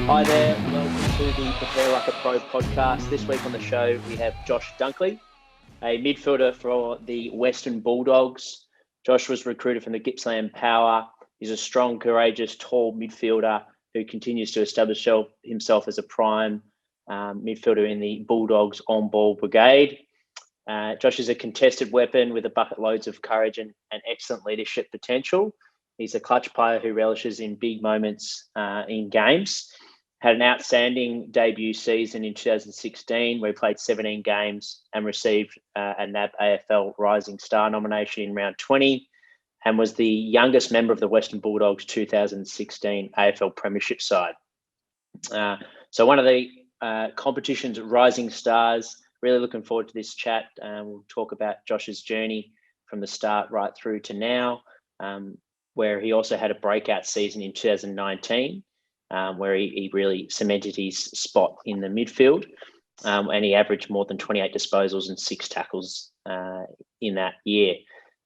Hi there, welcome to the Prepare Like a Pro podcast. This week on the show, we have Josh Dunkley, a midfielder for the Western Bulldogs. Josh was recruited from the Gippsland Power. He's a strong, courageous, tall midfielder who continues to establish himself as a prime midfielder in the Bulldogs on-ball brigade. Josh is a contested weapon with a bucket loads of courage and excellent leadership potential. He's a clutch player who relishes in big moments in games. Had an outstanding debut season in 2016 where he played 17 games and received a NAB AFL Rising Star nomination in round 20 and was the youngest member of the Western Bulldogs 2016 AFL Premiership side. So one of the competition's rising stars. Really looking forward to this chat. We'll talk about Josh's journey from the start right through to now, where he also had a breakout season in 2019. Where he really cemented his spot in the midfield, and he averaged more than 28 disposals and 6 tackles in that year.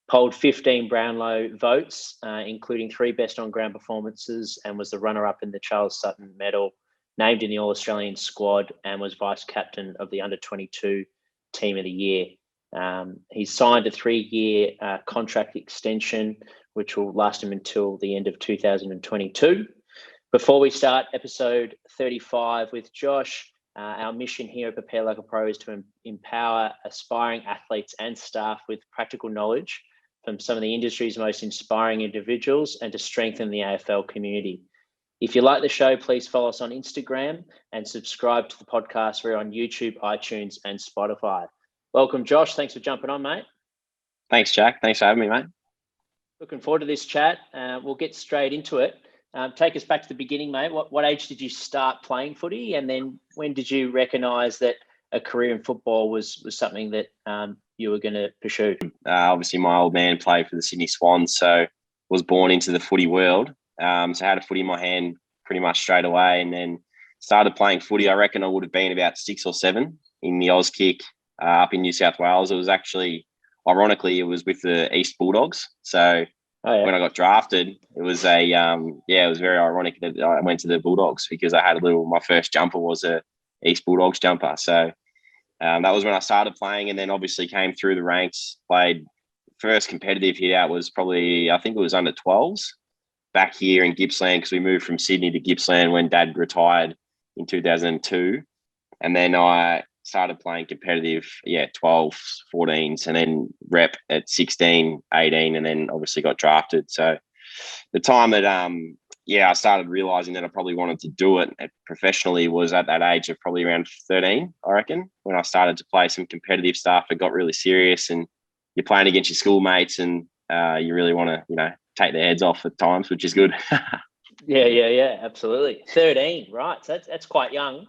Polled 15 Brownlow votes, including 3 best on-ground performances, and was the runner-up in the Charles Sutton Medal, named in the All-Australian squad, and was vice-captain of the Under-22 Team of the Year. He signed a 3-year contract extension, which will last him until the end of 2022. Before we start episode 35 with Josh, our mission here at Prepare Like a Pro is to empower aspiring athletes and staff with practical knowledge from some of the industry's most inspiring individuals and to strengthen the AFL community. If you like the show, please follow us on Instagram and subscribe to the podcast. We're on YouTube, iTunes, and Spotify. Welcome, Josh. Thanks for jumping on, mate. Thanks, Jack. Thanks for having me, mate. Looking forward to this chat. We'll get straight into it. Take us back to the beginning, mate. What age did you start playing footy? And then when did you recognise that a career in football was something that you were going to pursue? Obviously, my old man played for the Sydney Swans, so was born into the footy world. So I had a footy in my hand pretty much straight away, and then started playing footy. I reckon I would have been about 6 or 7 in the Auskick up in New South Wales. It was actually, ironically, it was with the East Bulldogs. So when I got drafted, it was it was very ironic that I went to the Bulldogs because I had my first jumper was a East Bulldogs jumper. So that was when I started playing, and then obviously came through the ranks. Played first competitive hit out was probably, I think it was under 12s back here in Gippsland, because we moved from Sydney to Gippsland when Dad retired in 2002. And then I started playing competitive, 12s, 14s, and then rep at 16, 18, and then obviously got drafted. So the time that, I started realising that I probably wanted to do it professionally was at that age of probably around 13, I reckon, when I started to play some competitive stuff. It got really serious, and you're playing against your schoolmates, and you really want to, take their heads off at times, which is good. Yeah, absolutely. 13, right? So that's quite young.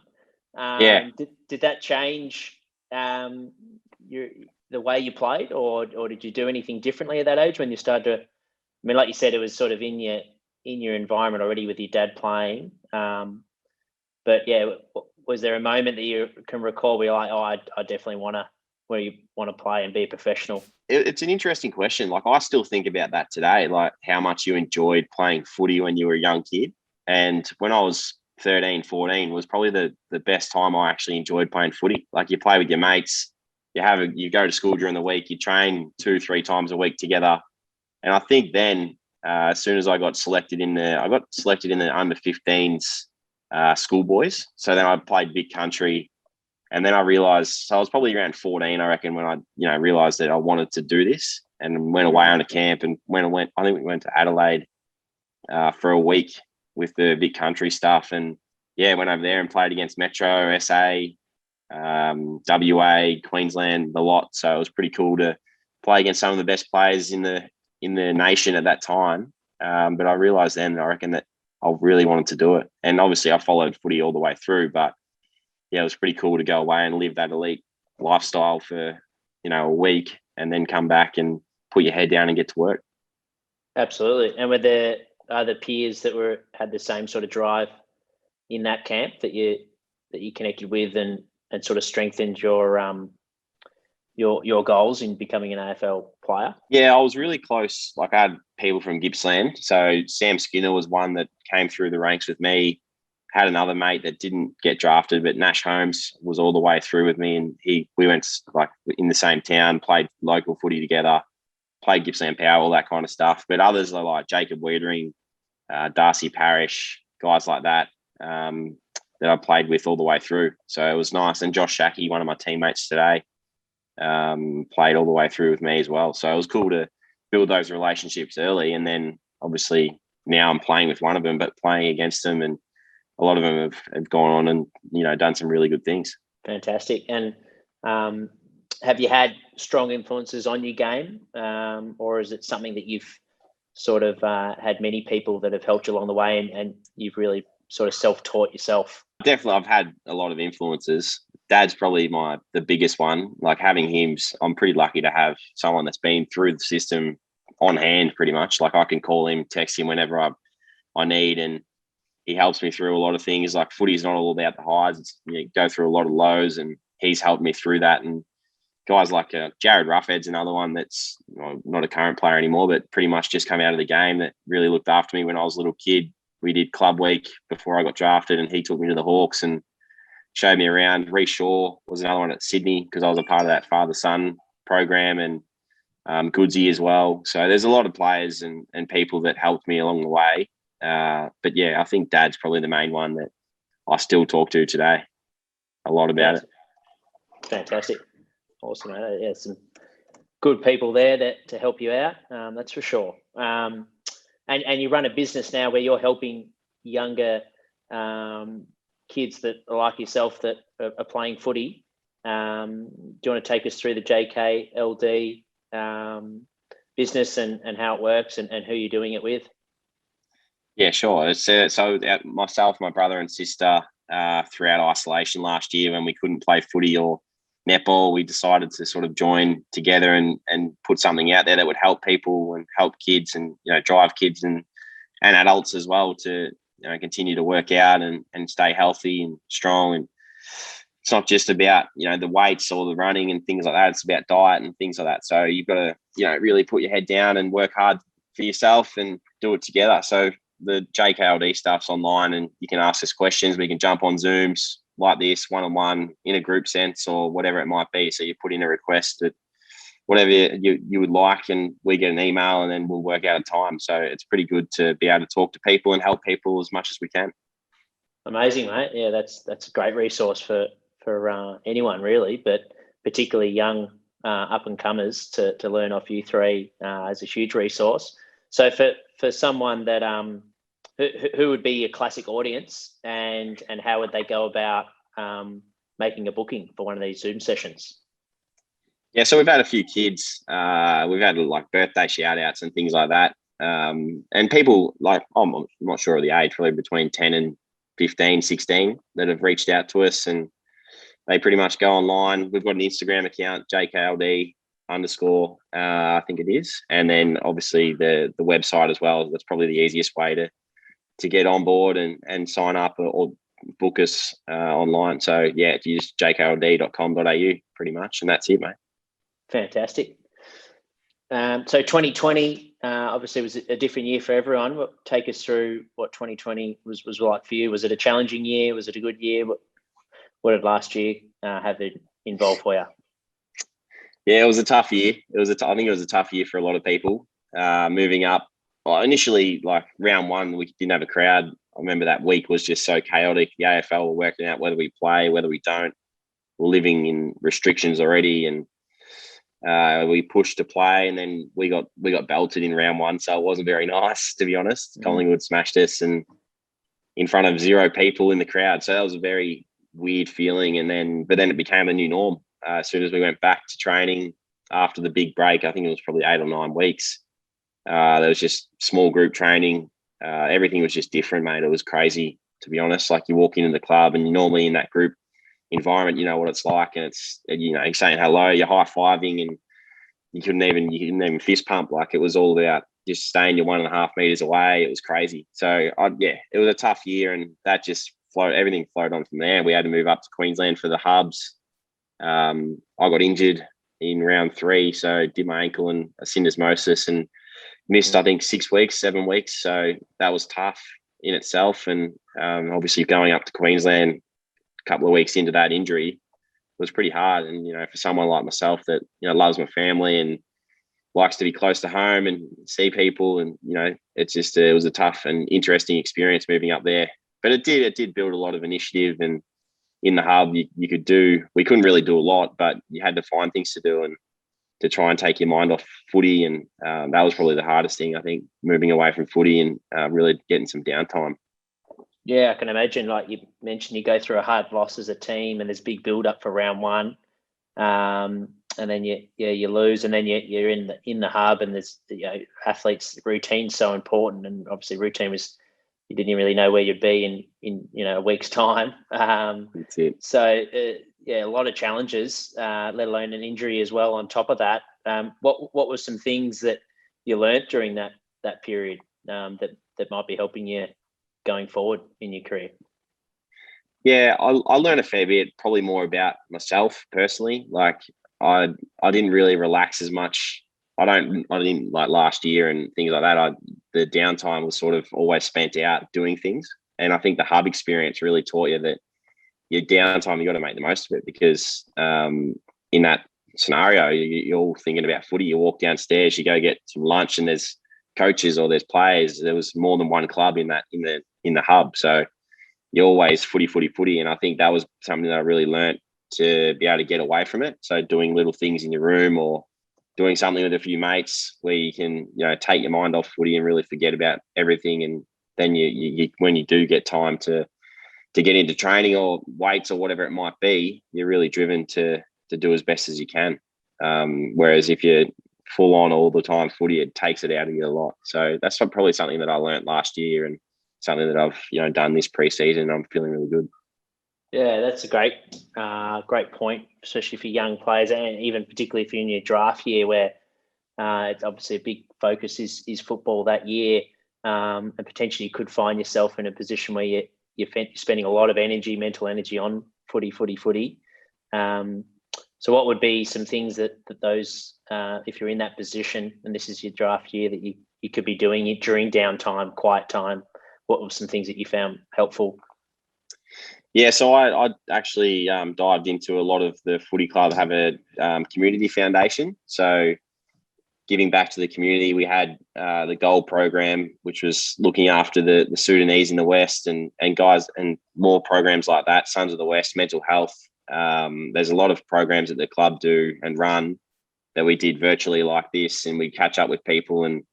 Did that change the way you played, or did you do anything differently at that age when you started to? I mean, like you said, it was sort of in your environment already with your dad playing. But yeah, was there a moment that you can recall where you're like, I definitely want to play and be a professional? It's an interesting question. Like, I still think about that today, like how much you enjoyed playing footy when you were a young kid. And when I was 13, 14 was probably the best time I actually enjoyed playing footy. Like, you play with your mates, you go to school during the week, you train 2-3 times a week together. And I think then as soon as I got selected in the under 15s schoolboys. So then I played big country. And then I realised, so I was probably around 14, I reckon, when I realised that I wanted to do this, and went away on a camp. And I think we went to Adelaide for a week with the big country stuff, and went over there and played against Metro, SA, WA, Queensland, the lot. So it was pretty cool to play against some of the best players in the nation at that time. But I realised then, I reckon, that I really wanted to do it. And obviously I followed footy all the way through, but it was pretty cool to go away and live that elite lifestyle for, a week, and then come back and put your head down and get to work. Absolutely. And were there other peers that had the same sort of drive in that camp that you connected with and sort of strengthened your goals in becoming an AFL player? Yeah, I was really close. Like, I had people from Gippsland. So Sam Skinner was one that came through the ranks with me. had another mate that didn't get drafted, but Nash Holmes was all the way through with me, and we went like in the same town, played local footy together, played Gippsland Power, all that kind of stuff. But others are like Jacob Wiedering, Darcy Parish, guys like that that I played with all the way through. So it was nice. And Josh Shackey, one of my teammates today, played all the way through with me as well. So it was cool to build those relationships early. And then obviously now I'm playing with one of them, but playing against them, and a lot of them have gone on and, done some really good things. Fantastic. And have you had strong influences on your game, or is it something that you've sort of had many people that have helped you along the way, and you've really sort of self-taught yourself? Definitely, I've had a lot of influences. Dad's probably the biggest one. Like having him, I'm pretty lucky to have someone that's been through the system on hand pretty much. Like I can call him, text him whenever I need, and he helps me through a lot of things. Like footy is not all about the highs. It's, you go through a lot of lows, and he's helped me through that. And guys like Jared Ruffhead's another one that's not a current player anymore, but pretty much just come out of the game, that really looked after me when I was a little kid. We did club week before I got drafted, and he took me to the Hawks and showed me around. Reece Shaw was another one at Sydney because I was a part of that father-son program, and Goodsy as well. So there's a lot of players and people that helped me along the way. But yeah, I think Dad's probably the main one that I still talk to today a lot about it. Fantastic. Awesome. Yeah, some good people there to help you out. That's for sure. And you run a business now where you're helping younger kids that are like yourself that are playing footy. Do you want to take us through the JKLD business and how it works and who you're doing it with? Yeah, sure. So myself, my brother and sister, throughout isolation last year when we couldn't play footy or netball, we decided to sort of join together and put something out there that would help people and help kids and, drive kids and adults as well to, continue to work out and stay healthy and strong. And it's not just about, the weights or the running and things like that. It's about diet and things like that. So you've got to, really put your head down and work hard for yourself and do it together. So the JKLD stuff's online, and you can ask us questions. We can jump on Zooms like this, one-on-one, in a group sense or whatever it might be. So you put in a request that whatever you would like, and we get an email, and then we'll work out a time. So it's pretty good to be able to talk to people and help people as much as we can. Amazing, mate. Yeah, that's a great resource for anyone really, but particularly young up-and-comers to learn off you three is a huge resource. So for someone that who would be your classic audience, and how would they go about making a booking for one of these Zoom sessions? Yeah, so we've had a few kids. We've had like birthday shout outs and things like that. And people like, I'm not sure of the age, probably between 10 and 15, 16 that have reached out to us, and they pretty much go online. We've got an Instagram account, JKLD _ I think it is. And then obviously the website as well. That's probably the easiest way to get on board and sign up or book us online. So yeah, you just jkld.com.au pretty much, and that's it, mate. Fantastic. So 2020 obviously was a different year for everyone. Take us through what 2020 was like for you. Was it a challenging year? Was it a good year? What did last year have involved for you? Yeah, it was a tough year. I think it was a tough year for a lot of people. Moving up, initially, like round one, we didn't have a crowd. I remember that week was just so chaotic. The AFL were working out whether we play, whether we don't. We're living in restrictions already, and we pushed to play, and then we got belted in round one, so it wasn't very nice, to be honest. Collingwood smashed us, and in front of 0 people in the crowd, so that was a very weird feeling. But then it became a new norm. As soon as we went back to training after the big break, I think it was probably 8 or 9 weeks. There was just small group training. Everything was just different, mate. It was crazy, to be honest. Like you walk into the club and you're normally in that group environment, you know what it's like, and it's, you're saying hello, you're high-fiving, and you couldn't even fist pump. Like it was all about just staying your 1.5 meters away. It was crazy. So it was a tough year, and that just everything flowed on from there. We had to move up to Queensland for the hubs. I got injured in round 3, so did my ankle and a syndesmosis and missed, I think, 6 weeks, 7 weeks. So that was tough. in itself. And obviously going up to Queensland a couple of weeks into that injury was pretty hard. And, for someone like myself that, loves my family and likes to be close to home and see people. And, it was a tough and interesting experience moving up there. But it did build a lot of initiative. And in the hub, we couldn't really do a lot, but you had to find things to do and to try and take your mind off footy. And that was probably the hardest thing, I think, moving away from footy and really getting some downtime. Yeah, I can imagine. Like you mentioned, you go through a hard loss as a team, and there's big build up for round one, and then you lose, and then you're in the hub, and there's athletes' routine's so important, and obviously routine was you didn't really know where you'd be in a week's time. That's it. So a lot of challenges, let alone an injury as well. On top of that, what were some things that you learnt during that period that might be helping you going forward in your career? Yeah, I learned a fair bit, probably more about myself personally. Like I didn't really relax as much. I didn't like last year and things like that. The downtime was sort of always spent out doing things. And I think the hub experience really taught you that your downtime, you got to make the most of it, because in that scenario, you're all thinking about footy. You walk downstairs, you go get some lunch, and there's coaches or there's players. There was more than one club in the hub. So you're always footy. And I think that was something that I really learnt, to be able to get away from it. So doing little things in your room or doing something with a few mates where you can, take your mind off footy and really forget about everything. And then you when you do get time to get into training or weights or whatever it might be, you're really driven to do as best as you can. Whereas if you're full on all the time footy, it takes it out of you a lot. So that's probably something that I learnt last year, and something that I've done this pre-season. I'm feeling really good. Yeah, that's a great point, especially for young players, and even particularly if you're in your draft year, where it's obviously a big focus is football that year, and potentially you could find yourself in a position where you're spending a lot of mental energy on footy. So what would be some things that those, if you're in that position and this is your draft year, that you could be doing during downtime, quiet time? What were some things that you found helpful? Yeah, so I actually dived into a lot of the footy club have a community foundation. So giving back to the community, we had the Gold program, which was looking after the Sudanese in the West and guys, and more programs like that, Sons of the West, mental health. There's a lot of programs that the club do and run that we did virtually like this, and we catch up with people and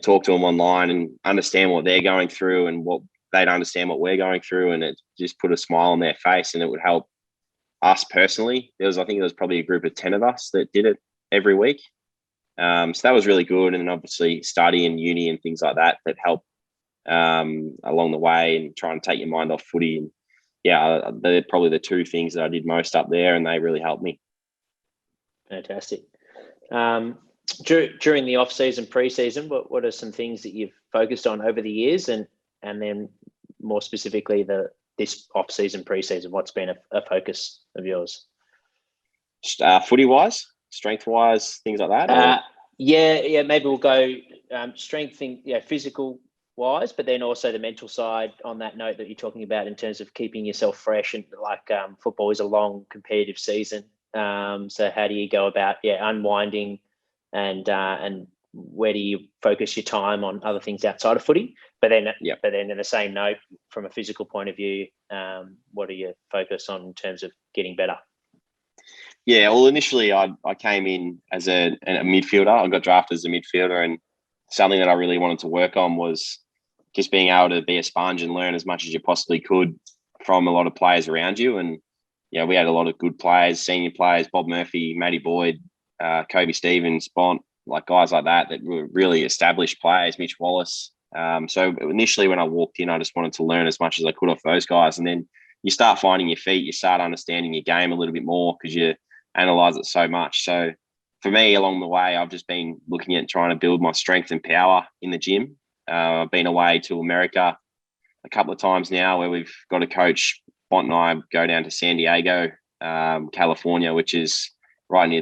talk to them online and understand what they're going through and what they'd understand what we're going through, and it just put a smile on their face, and it would help us personally. I think there was probably a group of 10 of us that did it every week. So that was really good. And then obviously study and uni and things like that help along the way, and try and take your mind off footy. And yeah, they're probably the two things that I did most up there, and they really helped me. Fantastic. During the off-season, pre-season, what are some things that you've focused on over the years, and then more specifically this off-season, pre-season, what's been a focus of yours? Footy-wise, strength-wise, things like that? Yeah. Maybe we'll go strength, physical-wise, but then also the mental side on that note that you're talking about in terms of keeping yourself fresh. And like football is a long competitive season. So how do you go about unwinding and where do you focus your time on other things outside of footy? But then in the same note, from a physical point of view, what are you focused on in terms of getting better? Yeah, well, initially I came in as a midfielder. I got drafted as a midfielder, and something that I really wanted to work on was just being able to be a sponge and learn as much as you possibly could from a lot of players around you. And we had a lot of good players, senior players, Bob Murphy, Matty Boyd, Kobe Stevens, Bont, like guys like that were really established players, Mitch Wallace. So initially when I walked in, I just wanted to learn as much as I could off those guys. And then you start finding your feet, you start understanding your game a little bit more because you analyze it so much. So for me, along the way, I've just been looking at trying to build my strength and power in the gym. I've been away to America a couple of times now where we've got a coach, Bont and I go down to San Diego, California, which is right near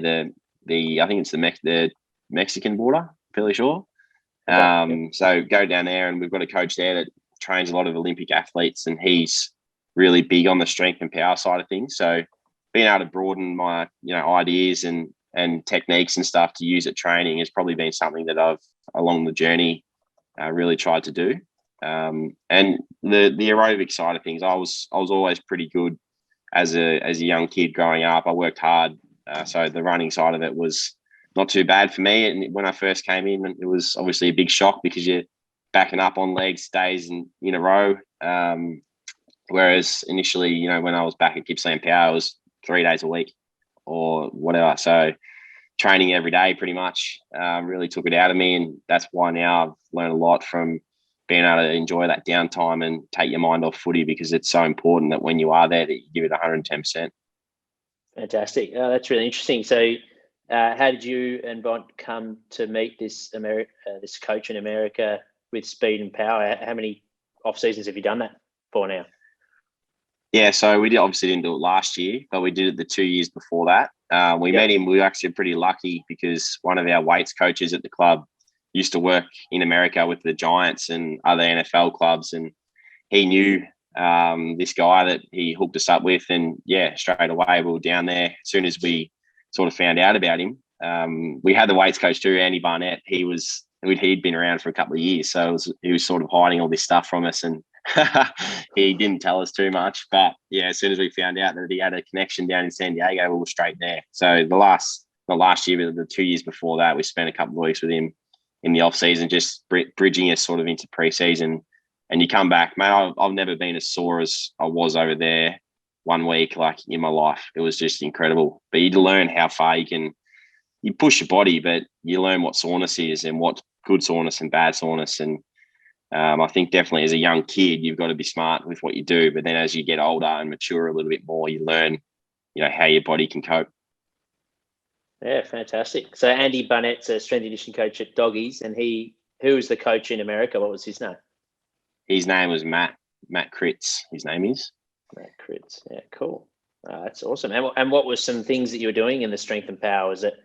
I think it's the Mexican border, fairly sure. So go down there, and we've got a coach there that trains a lot of Olympic athletes, and he's really big on the strength and power side of things. So being able to broaden my, ideas and techniques and stuff to use at training has probably been something that I've, along the journey, really tried to do. And the aerobic side of things, I was always pretty good as a young kid growing up. I worked hard, so the running side of it was not too bad for me. And when I first came in, it was obviously a big shock because you're backing up on legs days in a row. Whereas initially, when I was back at Gippsland Power, it was 3 days a week or whatever. So training every day pretty much really took it out of me. And that's why now I've learned a lot from being able to enjoy that downtime and take your mind off footy, because it's so important that when you are there that you give it 110%. Fantastic. That's really interesting. So how did you and Bont come to meet this this coach in America with speed and power? How many off seasons have you done that for now? Yeah, so we obviously didn't do it last year, but we did it the 2 years before that. We met him. We were actually pretty lucky because one of our weights coaches at the club used to work in America with the Giants and other NFL clubs, and he knew this guy that he hooked us up with. And straight away we were down there. As soon as we sort of found out about him, we had the weights coach too, Andy Barnett. He'd been around for a couple of years, so he was sort of hiding all this stuff from us, and he didn't tell us too much. But as soon as we found out that he had a connection down in San Diego, we were straight there. So not last year, but the 2 years before that, we spent a couple of weeks with him in the off season, just bridging us sort of into preseason. And you come back, man, I've never been as sore as I was over there 1 week, like, in my life. It was just incredible. But you learn how far you push your body, but you learn what soreness is and what good soreness and bad soreness. And I think definitely as a young kid, you've got to be smart with what you do. But then as you get older and mature a little bit more, you learn, how your body can cope. Yeah, fantastic. So Andy Barnett's a strength and conditioning coach at Doggies, and who was the coach in America? What was his name? His name was Matt Critz. His name is Matt Critz. Yeah, cool. That's awesome. And what were some things that you were doing in the strength and power? Was it,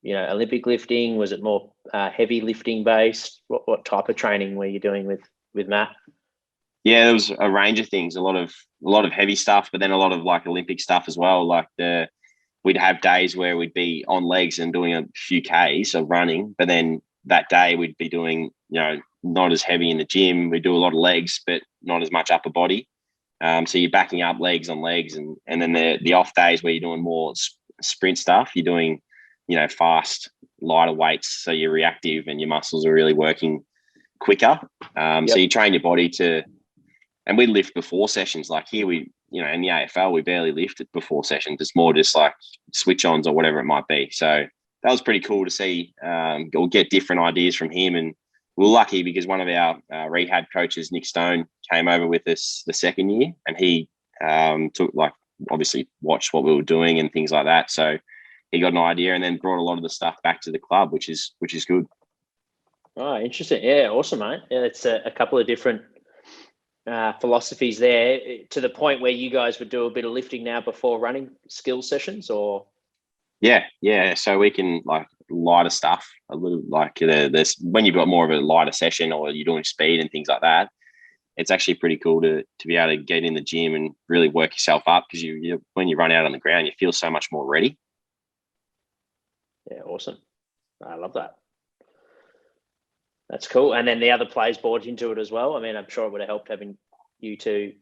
Olympic lifting? Was it more heavy lifting based? What type of training were you doing with Matt? Yeah, there was a range of things. A lot of heavy stuff, but then a lot of like Olympic stuff as well. Like we'd have days where we'd be on legs and doing a few Ks of running, but then that day we'd be doing, not as heavy in the gym. We do a lot of legs, but not as much upper body. So you're backing up legs on legs, and then the off days where you're doing more sprint stuff, you're doing, fast, lighter weights. So you're reactive and your muscles are really working quicker. So you train your body and we lift before sessions. Like here in the AFL, we barely lift it before sessions. It's more just like switch ons or whatever it might be. So that was pretty cool to see, or get different ideas from him. And we were lucky because one of our rehab coaches, Nick Stone, came over with us the second year, and he obviously watched what we were doing and things like that. So he got an idea and then brought a lot of the stuff back to the club, which is good. Oh, interesting. Yeah, awesome, mate. Yeah, it's a couple of different philosophies there, to the point where you guys would do a bit of lifting now before running skill sessions, or? Yeah. So we can like lighter stuff a little, like there's when you've got more of a lighter session or you're doing speed and things like that. It's actually pretty cool to be able to get in the gym and really work yourself up, because you when you run out on the ground, you feel so much more ready. Yeah, awesome. I love that. That's cool. And then the other players bought into it as well. I mean, I'm sure it would have helped having you two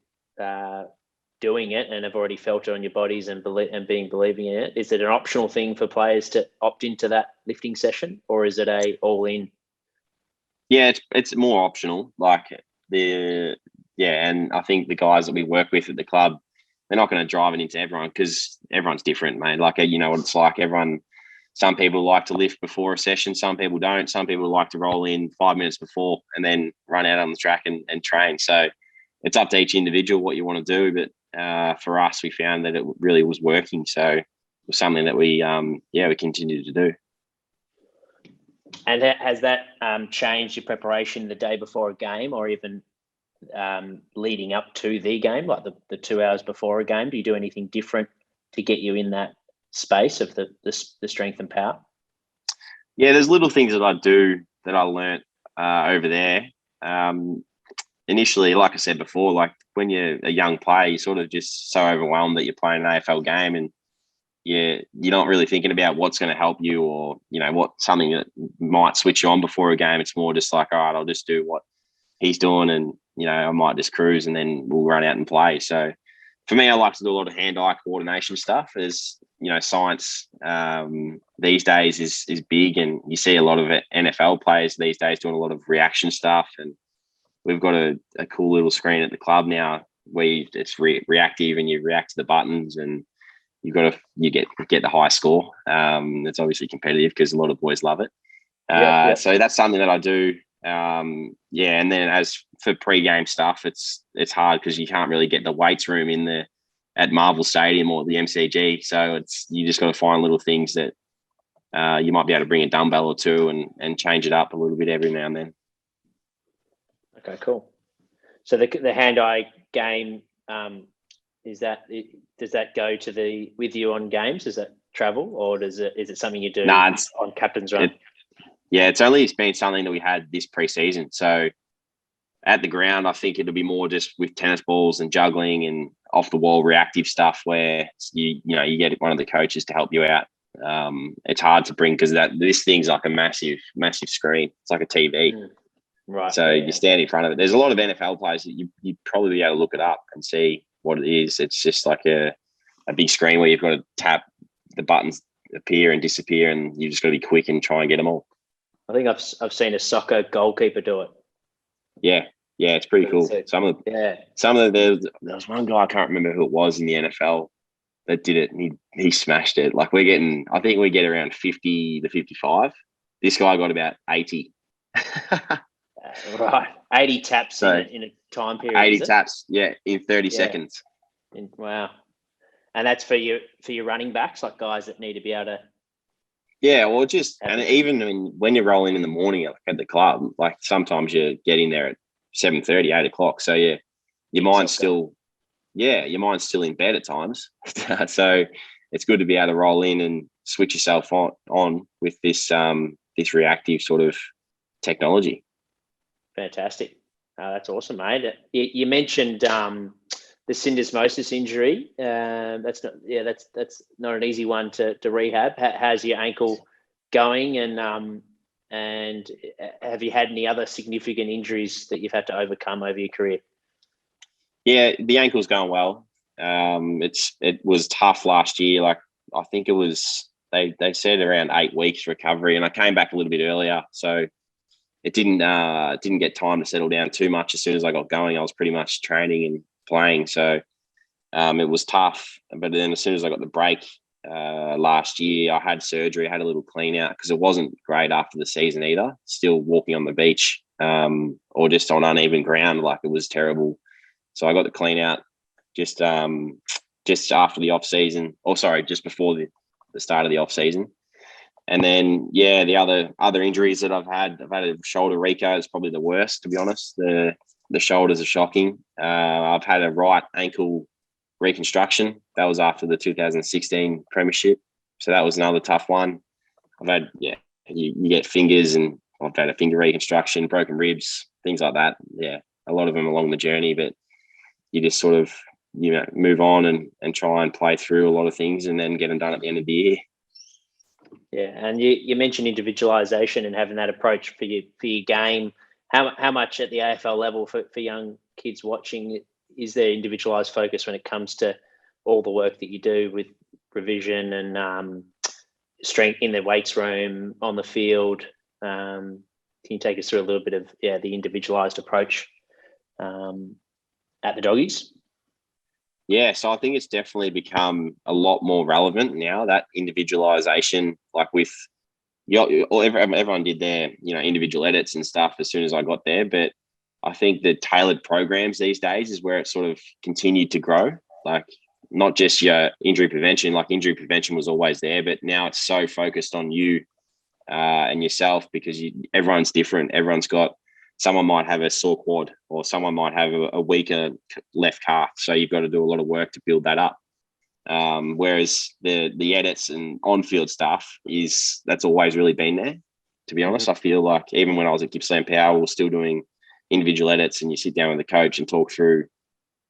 doing it and have already felt it on your bodies and believing in it. Is it an optional thing for players to opt into that lifting session, or is it a all in? Yeah, it's more optional. Like and I think the guys that we work with at the club, they're not going to drive it into everyone, because everyone's different, mate. Like, what it's like. Some people like to lift before a session, some people don't. Some people like to roll in 5 minutes before and then run out on the track and train. So it's up to each individual what you want to do. But for us, we found that it really was working. So it was something that we continued to do. And has that changed your preparation the day before a game, or even leading up to the game, like the 2 hours before a game? Do you do anything different to get you in that space of the strength and power? Yeah, there's little things that I do that I learnt over there. initially, like I said before, like when you're a young player, you're sort of just so overwhelmed that you're playing an AFL game, and you're not really thinking about what's going to help you, or what something that might switch you on before a game. It's more just like, all right, I'll just do what he's doing, and I might just cruise, and then we'll run out and play. So for me, I like to do a lot of hand-eye coordination stuff. As science these days is big, and you see a lot of NFL players these days doing a lot of reaction stuff. And we've got a cool little screen at the club now where it's reactive, and you react to the buttons, and you get the high score. It's obviously competitive because a lot of boys love it. So that's something that I do. And then as for pre-game stuff, it's hard because you can't really get the weights room at Marvel Stadium or the MCG. So you just got to find little things that you might be able to bring a dumbbell or two and change it up a little bit every now and then. Okay, cool. So the hand-eye game, does that go with you on games? Does that travel, or is it something you do on captain's run? It's only been something that we had this pre-season. So at the ground, I think it'll be more just with tennis balls and juggling and off the wall reactive stuff where you get one of the coaches to help you out. It's hard to bring because this thing's like a massive screen. It's like a TV. Right. So you stand in front of it. There's a lot of NFL players that you'd probably be able to look it up and see what it is. It's just like a big screen where you've got to tap the buttons appear and disappear, and you just got to be quick and try and get them all. I think I've seen a soccer goalkeeper do it. Yeah, it's pretty cool. There was one guy, I can't remember who it was in the NFL that did it, and he smashed it. Like I think we get around 50 to 55. This guy got about 80. Right, 80 taps in a time period. 80 taps, in 30 seconds. Wow, and that's for your running backs, like guys that need to be able to. Yeah, well, even when you're rolling in the morning at the club, like sometimes you're getting there at 7:30, 8 o'clock. So your mind's still in bed at times. So it's good to be able to roll in and switch yourself on with this reactive sort of technology. Fantastic. That's awesome, mate. You mentioned the syndesmosis injury. That's not an easy one to rehab. How's your ankle going, and have you had any other significant injuries that you've had to overcome over your career? Yeah, the ankle's going well. It was tough last year. Like I think it was they said around 8 weeks recovery, and I came back a little bit earlier, so it didn't get time to settle down too much. As soon as I got going, I was pretty much training and playing, so it was tough. But then as soon as I got the break last year, I had surgery. I had a little clean out because it wasn't great after the season either. Still walking on the beach or just on uneven ground, like it was terrible. So I got the clean out just after the off season, just before the start of the off season. And then, the other injuries that I've had a shoulder reco. It's probably the worst, to be honest. The shoulders are shocking. I've had a right ankle reconstruction. That was after the 2016 premiership. So that was another tough one. I've had, you get fingers, and I've had a finger reconstruction, broken ribs, things like that. Yeah, a lot of them along the journey, but you just sort of, move on and try and play through a lot of things and then get them done at the end of the year. Yeah, and you mentioned individualisation and having that approach for your game. How much at the AFL level for young kids watching is there individualised focus when it comes to all the work that you do with revision and strength in the weights room, on the field? Can you take us through a little bit of the individualised approach at the Doggies? Yeah, so I think it's definitely become a lot more relevant now, that individualisation, like with everyone did their, individual edits and stuff as soon as I got there. But I think the tailored programs these days is where it sort of continued to grow. Like not just your injury prevention, like injury prevention was always there, but now it's so focused on you and yourself because everyone's different. Someone might have a sore quad or someone might have a weaker left calf. So you've got to do a lot of work to build that up. Whereas the edits and on-field stuff that's always really been there. To be honest, I feel like even when I was at Gippsland Power, we were still doing individual edits and you sit down with the coach and talk through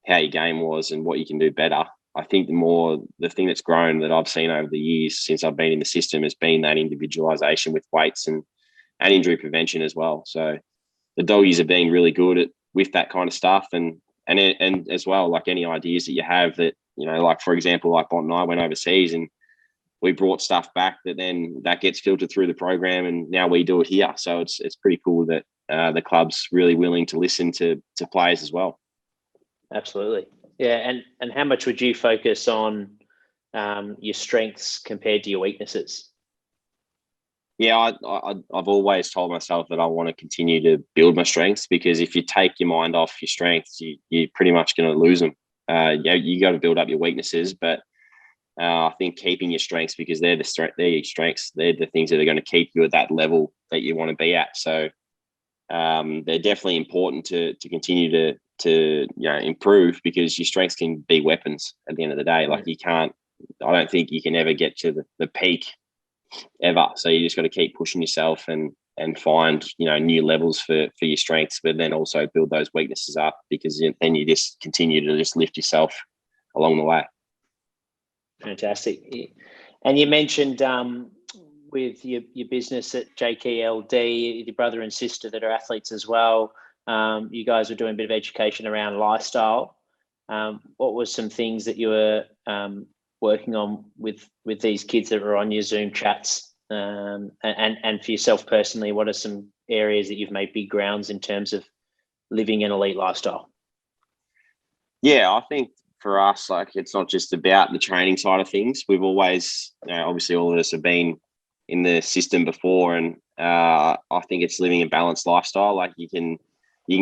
how your game was and what you can do better. I think the thing that's grown that I've seen over the years since I've been in the system has been that individualisation with weights and injury prevention as well. So the doggies have been really good with that kind of stuff, and as well, like any ideas that you have that, like for example, like Bont and I went overseas and we brought stuff back that gets filtered through the program, and now we do it here. So it's pretty cool that the club's really willing to listen to players as well. Absolutely. Yeah. And how much would you focus on your strengths compared to your weaknesses? Yeah, I've always told myself that I want to continue to build my strengths, because if you take your mind off your strengths, you're pretty much going to lose them. You got to build up your weaknesses, but I think keeping your strengths, because they're your strengths. They're the things that are going to keep you at that level that you want to be at. So they're definitely important to continue to improve, because your strengths can be weapons at the end of the day. Like I don't think you can ever get to the peak ever. So you just got to keep pushing yourself and find new levels for your strengths, but then also build those weaknesses up, because then you just continue to just lift yourself along the way. Fantastic. And you mentioned with your business at JKLD, your brother and sister that are athletes as well. You guys were doing a bit of education around lifestyle. What were some things that you were working on with these kids that were on your Zoom chats, and for yourself personally, what are some areas that you've made big grounds in terms of living an elite lifestyle? Yeah, I think for us, like, it's not just about the training side of things. We've always, obviously all of us have been in the system before, and I think it's living a balanced lifestyle. Like you can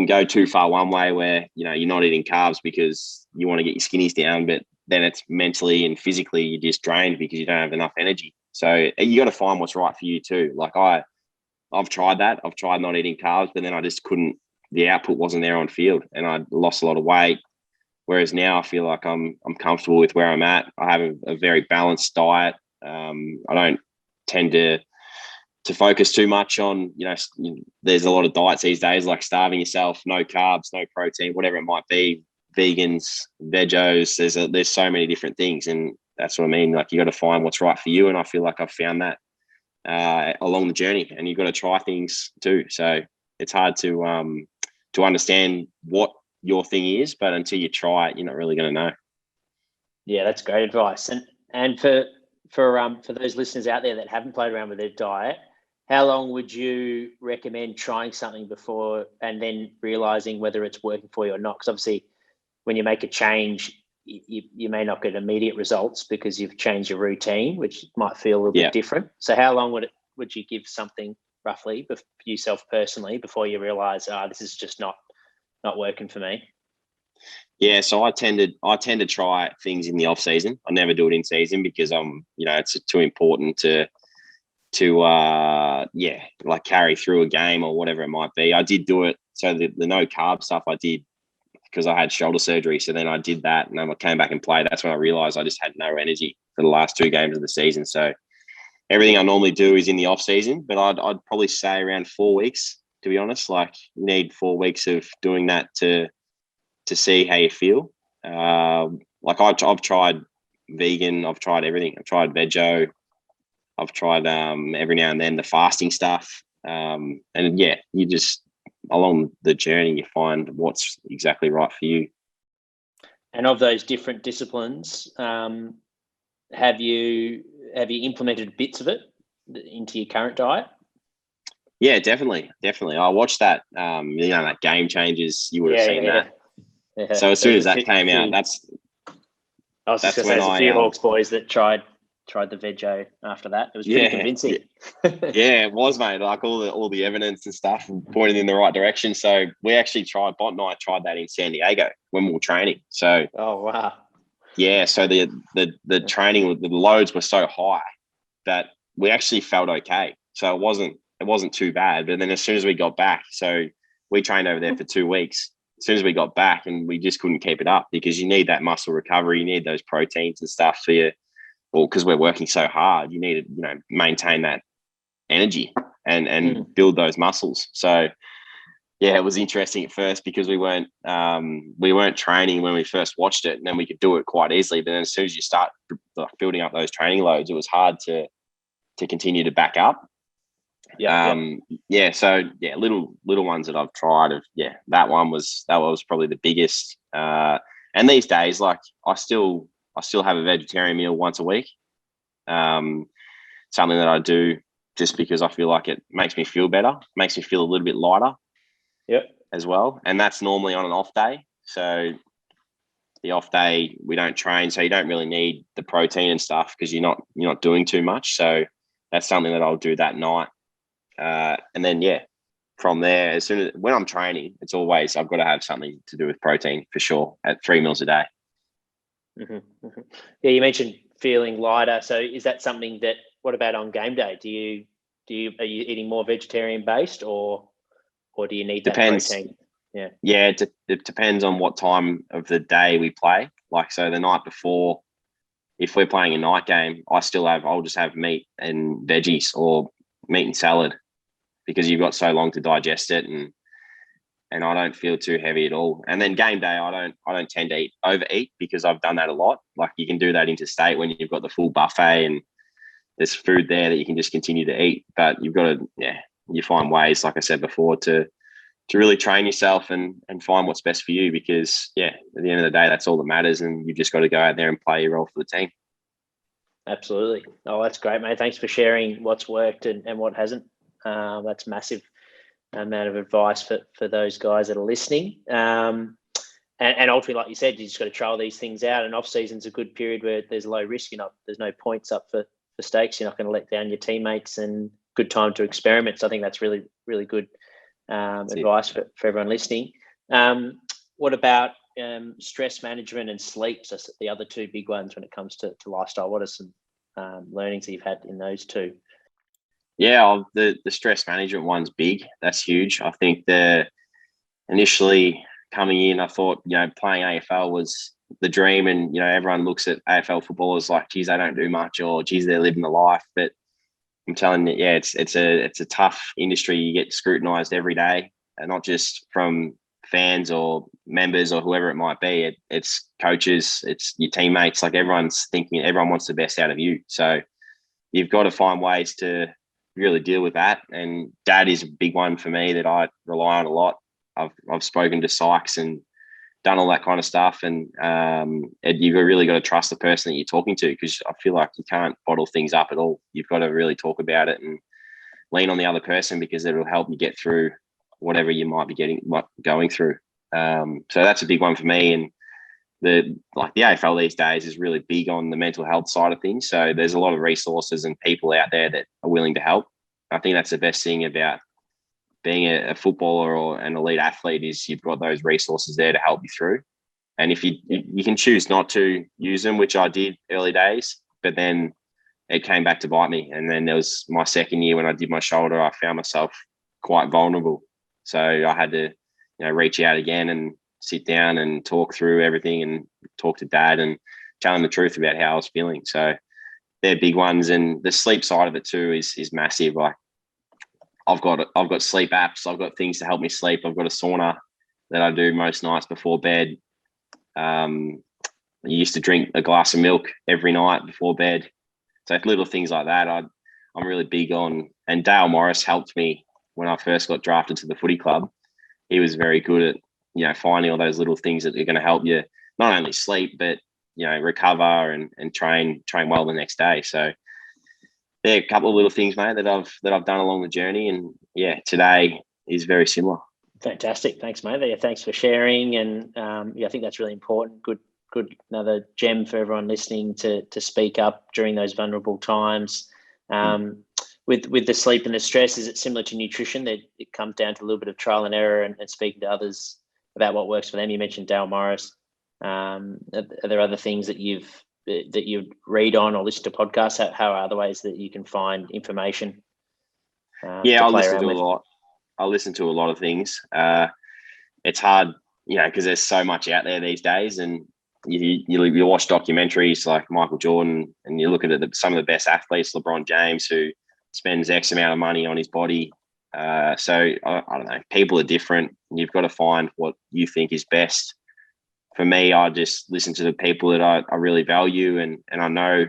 go too far one way where, you're not eating carbs because you want to get your skinnies down, but then it's mentally and physically you're just drained because you don't have enough energy. So you got to find what's right for you too. Like I've tried that. I've tried not eating carbs, but then I just couldn't. The output wasn't there on field, and I lost a lot of weight. Whereas now I feel like I'm comfortable with where I'm at. I have a very balanced diet. I don't tend to focus too much on, there's a lot of diets these days, like starving yourself, no carbs, no protein, whatever it might be, vegans, vegos. There's so many different things, and that's what I mean. Like you got to find what's right for you, and I feel like I've found that along the journey. And you've got to try things too. So it's hard to understand what your thing is, but until you try it, you're not really going to know. Yeah, that's great advice. And for those listeners out there that haven't played around with their diet, how long would you recommend trying something before and then realizing whether it's working for you or not? Because obviously when you make a change, you may not get immediate results because you've changed your routine, which might feel a little bit different. So how long would you give something roughly for yourself personally before you realize, this is just not working for me? Yeah, so I tend to try things in the off season. I never do it in season because it's too important to like carry through a game or whatever it might be. I did do it. So the no carb stuff I did because I had shoulder surgery. So then I did that, and then I came back and played. That's when I realized I just had no energy for the last 2 games of the season. So everything I normally do is in the off season, but I'd probably say around 4 weeks, to be honest. Like you need 4 weeks of doing that to see how you feel. Like I've tried vegan, I've tried everything. I've tried vego, I've tried every now and then the fasting stuff. And yeah, you just along the journey you find what's exactly right for you. And of those different disciplines, have you implemented bits of it into your current diet? Yeah, definitely. I watched that. That Game Changers. You would have seen that. Yeah. So as soon as that came out, I was just going to say, there's a few Hawks boys that tried the vego after that. It was pretty convincing. Yeah, it was, mate. Like all the evidence and stuff pointed in the right direction. So we actually tried. Bont and I tried that in San Diego when we were training. So oh wow. Yeah, so the training, the loads were so high that we actually felt okay. So it wasn't too bad. But then as soon as we got back, so we trained over there for 2 weeks. As soon as we got back, and we just couldn't keep it up because you need that muscle recovery, you need those proteins and stuff for you. Well, because we're working so hard, you need to maintain that energy and build those muscles. So yeah, it was interesting at first because we weren't training when we first watched it, and then we could do it quite easily. But then as soon as you start building up those training loads, it was hard to continue to back up. So little ones that I've tried that was probably the biggest. And these days, like I still have a vegetarian meal once a week. Something that I do just because I feel like it makes me feel better, makes me feel a little bit lighter. As well. And that's normally on an off day. So the off day we don't train, so you don't really need the protein and stuff because you're not doing too much. So that's something that I'll do that night. And then from there, as soon as when I'm training, it's always I've got to have something to do with protein for sure at 3 meals a day. Mm-hmm, mm-hmm. Yeah, you mentioned feeling lighter. So is that something that? What about on game day? Are you eating more vegetarian based or do you need that protein? Yeah, it depends on what time of the day we play. Like, so the night before, if we're playing a night game, I'll just have meat and veggies or meat and salad because you've got so long to digest it, and I don't feel too heavy at all. And then game day, I don't tend to overeat because I've done that a lot. Like you can do that interstate when you've got the full buffet and there's food there that you can just continue to eat, but you've got to you find ways, like I said before, to really train yourself and find what's best for you because, at the end of the day, that's all that matters. And you've just got to go out there and play your role for the team. Absolutely. Oh, that's great, mate. Thanks for sharing what's worked and what hasn't. That's massive amount of advice for those guys that are listening. And ultimately, like you said, you just got to trial these things out. And off season's a good period where there's low risk. There's no points up for stakes. You're not going to let down your teammates, and good time to experiment. So I think that's really, really good advice for everyone listening. What about stress management and sleep? So the other two big ones when it comes to lifestyle. What are some learnings that you've had in those two? Yeah, the stress management one's big. That's huge. I think initially coming in, I thought, playing AFL was the dream, and everyone looks at AFL footballers like, geez, they don't do much, or geez, they're living the life. But I'm telling you, it's a tough industry. You get scrutinised every day, and not just from fans or members or whoever it might be. It's coaches, it's your teammates. Like everyone wants the best out of you. So you've got to find ways to really deal with that. And Dad is a big one for me that I rely on a lot. I've spoken to Sykes and done all that kind of stuff, and you've really got to trust the person that you're talking to, because I feel like you can't bottle things up at all. You've got to really talk about it and lean on the other person, because it'll help you get through whatever you might be going through. So that's a big one for me. And the AFL these days is really big on the mental health side of things. So there's a lot of resources and people out there that are willing to help. I think that's the best thing about being a footballer or an elite athlete, is you've got those resources there to help you through. And if you can choose not to use them, which I did early days, but then it came back to bite me. And then there was my second year when I did my shoulder, I found myself quite vulnerable. So I had to, reach out again and sit down and talk through everything and talk to Dad and tell him the truth about how I was feeling. So they're big ones. And the sleep side of it too is massive. Like I've got sleep apps. I've got things to help me sleep. I've got a sauna that I do most nights before bed. I used to drink a glass of milk every night before bed. So little things like that I'm really big on. And Dale Morris helped me when I first got drafted to the footy club. He was very good at, finding all those little things that are going to help you not only sleep, but, recover and train well the next day. So yeah, a couple of little things, mate, that I've done along the journey. And today is very similar. Fantastic. Thanks, mate. Yeah, thanks for sharing. And I think that's really important. Good, another gem for everyone listening to speak up during those vulnerable times. With the sleep and the stress, is it similar to nutrition that it comes down to a little bit of trial and error and speaking to others about what works for them? You mentioned Dale Morris. Are there other things that you read on or listen to podcasts? How are other ways that you can find information? I listen to a lot. I listen to a lot of things. It's hard, because there's so much out there these days, and you watch documentaries like Michael Jordan, and you look at some of the best athletes, LeBron James, who spends X amount of money on his body, So I don't know. People are different. You've got to find what you think is best. For me, I just listen to the people that I really value and I know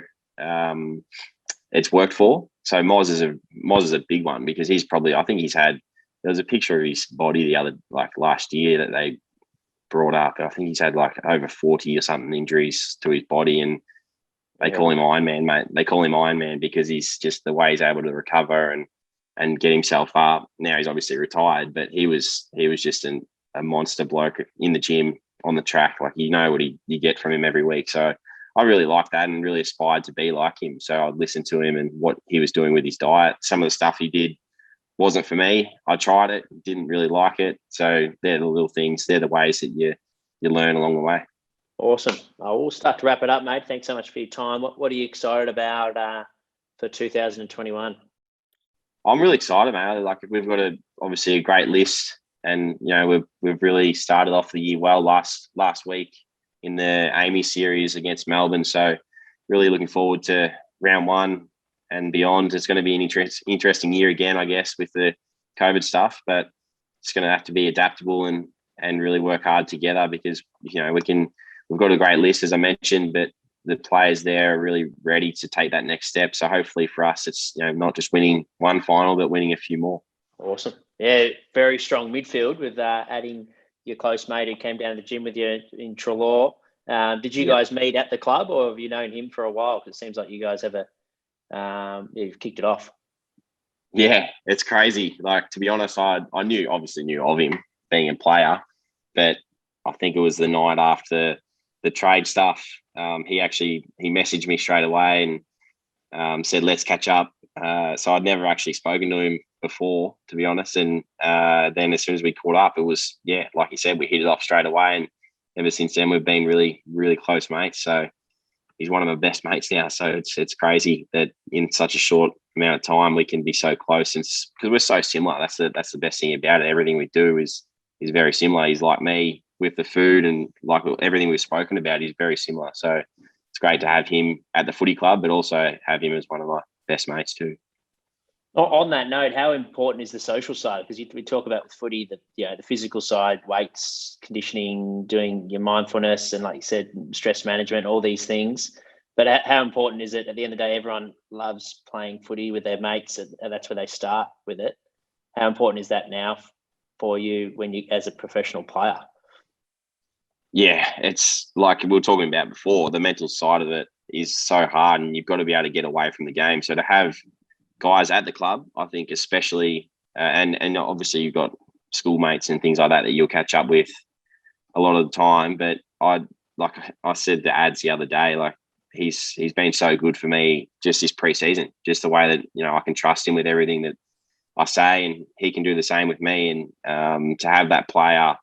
it's worked for. So Moz is a big one because there was a picture of his body last year that they brought up. I think he's had like over 40 or something injuries to his body, and they call him Iron Man, mate. They call him Iron Man because he's just the way he's able to recover and get himself up. Now he's obviously retired, but he was just a monster bloke in the gym, on the track. Like, you know what you get from him every week. So I really liked that and really aspired to be like him. So I'd listen to him and what he was doing with his diet. Some of the stuff he did wasn't for me. I tried it, didn't really like it. So they're the little things. They're the ways that you learn along the way. Awesome. We'll start to wrap it up, mate. Thanks so much for your time. What are you excited about for 2021? I'm really excited, mate. Like, we've got obviously a great list, and we've really started off the year well last week in the Amy series against Melbourne. So really looking forward to round one and beyond. It's going to be an interesting year again, I guess, with the COVID stuff, but it's going to have to be adaptable and really work hard together because we've got a great list, as I mentioned, but the players there are really ready to take that next step. So hopefully for us, it's not just winning one final, but winning a few more. Awesome. Yeah, very strong midfield with adding your close mate who came down to the gym with you in Trelaw. Did you guys meet at the club, or have you known him for a while? Because it seems like you guys have you've kicked it off. Yeah, it's crazy. Like, to be honest, I obviously knew of him being a player, but I think it was the night after the trade stuff. He messaged me straight away and said, let's catch up. So I'd never actually spoken to him before, to be honest. And then as soon as we caught up, it was, like you said, we hit it off straight away. And ever since then, we've been really, really close mates. So he's one of my best mates now. So it's crazy that in such a short amount of time, we can be so close. And because we're so similar, that's the best thing about it. Everything we do is very similar. He's like me with the food, and like everything we've spoken about is very similar. So it's great to have him at the footy club, but also have him as one of my best mates too. On that note, how important is the social side? Because we talk about with footy, the physical side, weights, conditioning, doing your mindfulness, and like you said, stress management, all these things. But how important is it? At the end of the day, everyone loves playing footy with their mates, and that's where they start with it. How important is that now for you as a professional player? Yeah, it's like we were talking about before, the mental side of it is so hard, and you've got to be able to get away from the game. So to have guys at the club, I think especially, and obviously you've got schoolmates and things like that you'll catch up with a lot of the time. But I said to Ads the other day, like he's been so good for me just this preseason, just the way that, I can trust him with everything that I say, and he can do the same with me. And to have that player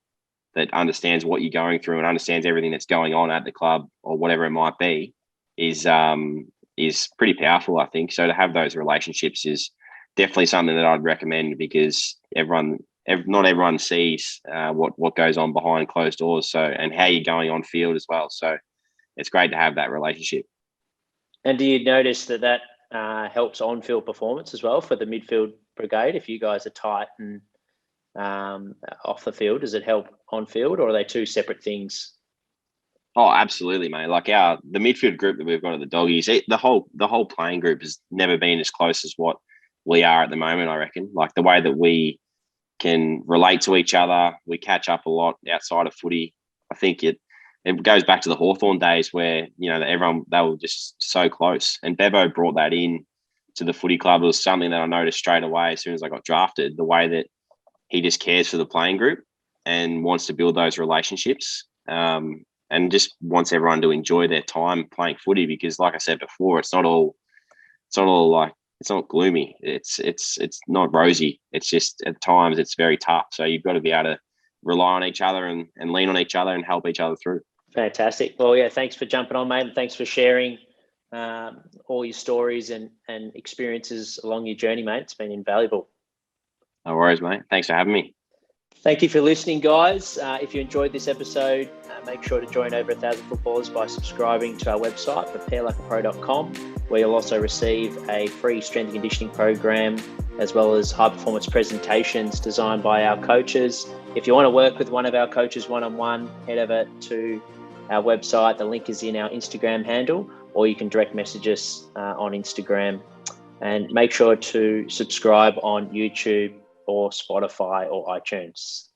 that understands what you're going through and understands everything that's going on at the club or whatever it might be is pretty powerful, I think. So to have those relationships is definitely something that I'd recommend, because not everyone sees what goes on behind closed doors. So, and how you're going on field as well. So it's great to have that relationship. And do you notice that helps on-field performance as well for the midfield brigade? If you guys are tight and off the field, does it help on field, or are they two separate things? Oh, absolutely, mate. Like the midfield group that we've got at the Doggies, the whole playing group has never been as close as what we are at the moment, I reckon. Like the way that we can relate to each other, we catch up a lot outside of footy. I think it goes back to the Hawthorn days where, they were just so close. And Bevo brought that in to the footy club. It was something that I noticed straight away as soon as I got drafted, the way that he just cares for the playing group and wants to build those relationships, and just wants everyone to enjoy their time playing footy. Because, like I said before, it's not gloomy. It's not rosy. It's just at times it's very tough. So you've got to be able to rely on each other and lean on each other and help each other through. Fantastic. Well, yeah, thanks for jumping on, mate, and thanks for sharing all your stories and experiences along your journey, mate. It's been invaluable. No worries, mate. Thanks for having me. Thank you for listening, guys. If you enjoyed this episode, make sure to join over 1,000 footballers by subscribing to our website, preparelikeapro.com, where you'll also receive a free strength and conditioning program as well as high performance presentations designed by our coaches. If you want to work with one of our coaches one-on-one, head over to our website. The link is in our Instagram handle, or you can direct message us on Instagram. And make sure to subscribe on YouTube or Spotify or iTunes.